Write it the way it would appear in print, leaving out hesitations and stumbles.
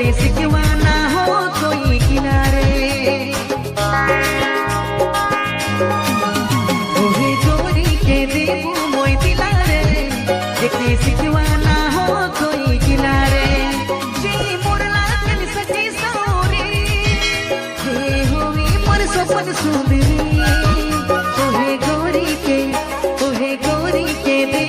देखते सिकवा ना हो कोई किनारे। ओहे गोरी के देबू मोय दिलारे, देखते सिकवा ना हो कोई किनारे। जे मोर लागल सजी सौरी, हे होई मोर सपन सुंदरी।